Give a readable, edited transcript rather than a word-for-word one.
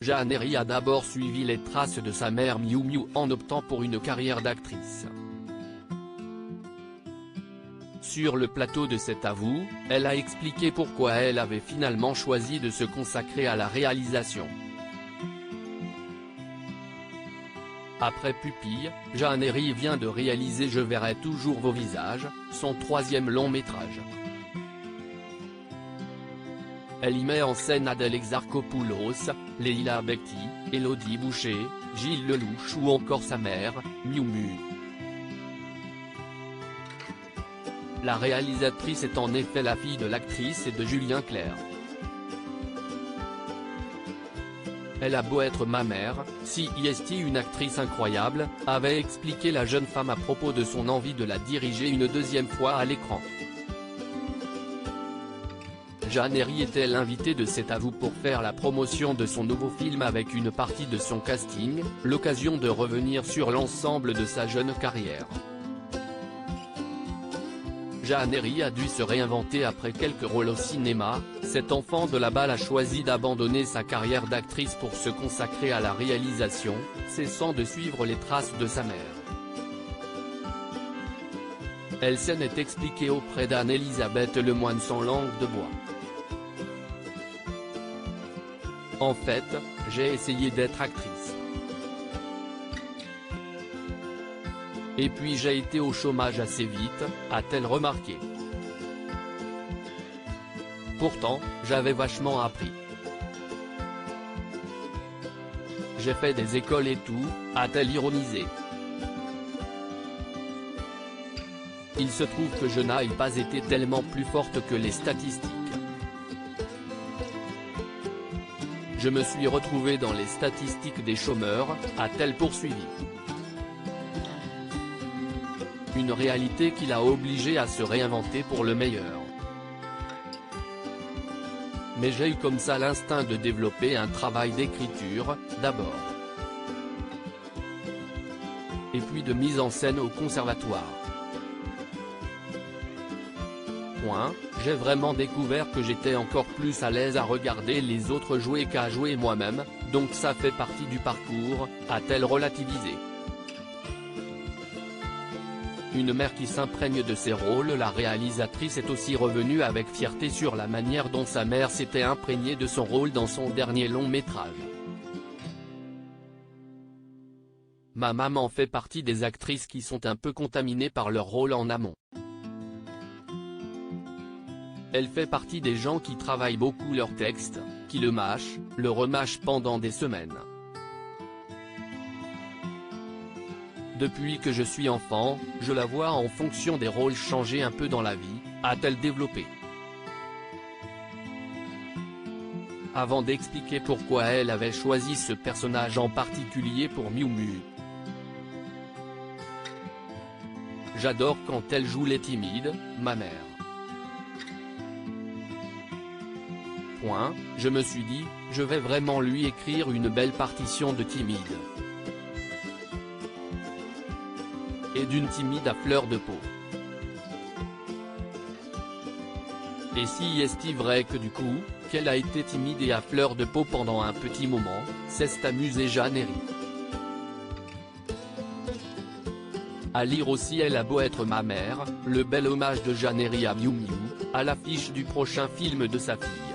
Jeannery a d'abord suivi les traces de sa mère Miu Miu en optant pour une carrière d'actrice. Sur le plateau de cet avou, elle a expliqué pourquoi elle avait finalement choisi de se consacrer à la réalisation. Après Pupille, Jeannery vient de réaliser Je verrai toujours vos visages, son troisième long métrage. Elle y met en scène Adèle Exarchopoulos, Leila Bekti, Élodie Boucher, Gilles Lelouch ou encore sa mère, Miu Miu. La réalisatrice est en effet la fille de l'actrice et de Julien Clerc. Elle a beau être ma mère, si est une actrice incroyable, avait expliqué la jeune femme à propos de son envie de la diriger une deuxième fois à l'écran. Jeannery était l'invitée de cet avou pour faire la promotion de son nouveau film avec une partie de son casting, l'occasion de revenir sur l'ensemble de sa jeune carrière. Jeannery a dû se réinventer après quelques rôles au cinéma, cet enfant de la balle a choisi d'abandonner sa carrière d'actrice pour se consacrer à la réalisation, cessant de suivre les traces de sa mère. Elle s'en est expliquée auprès d'Anne-Elisabeth Lemoine sans langue de bois. En fait, j'ai essayé d'être actrice. Et puis j'ai été au chômage assez vite, a-t-elle remarqué. Pourtant, j'avais vachement appris. J'ai fait des écoles et tout, a-t-elle ironisé. Il se trouve que je n'ai pas été tellement plus forte que les statistiques. Je me suis retrouvée dans les statistiques des chômeurs, a-t-elle poursuivi. Une réalité qui l'a obligée à se réinventer pour le meilleur. Mais j'ai eu comme ça l'instinct de développer un travail d'écriture, d'abord. Et puis de mise en scène au conservatoire. J'ai vraiment découvert que j'étais encore plus à l'aise à regarder les autres jouer qu'à jouer moi-même, donc ça fait partie du parcours, a-t-elle relativisé. Une mère qui s'imprègne de ses rôles. La réalisatrice est aussi revenue avec fierté sur la manière dont sa mère s'était imprégnée de son rôle dans son dernier long métrage. Ma maman fait partie des actrices qui sont un peu contaminées par leur rôle en amont. Elle fait partie des gens qui travaillent beaucoup leur texte, qui le mâchent, le remâchent pendant des semaines. Depuis que je suis enfant, je la vois en fonction des rôles changer un peu dans la vie, a-t-elle développé. Avant d'expliquer pourquoi elle avait choisi ce personnage en particulier pour Miu Miu. J'adore quand elle joue les timides, ma mère. Je me suis dit, je vais vraiment lui écrire une belle partition de timide. Et d'une timide à fleur de peau. Et si est-il vrai que du coup, qu'elle a été timide et à fleur de peau pendant un petit moment, s'est amusée Jeannery. À lire aussi Elle a beau être ma mère, le bel hommage de Jeannery à Miu Miu, à l'affiche du prochain film de sa fille.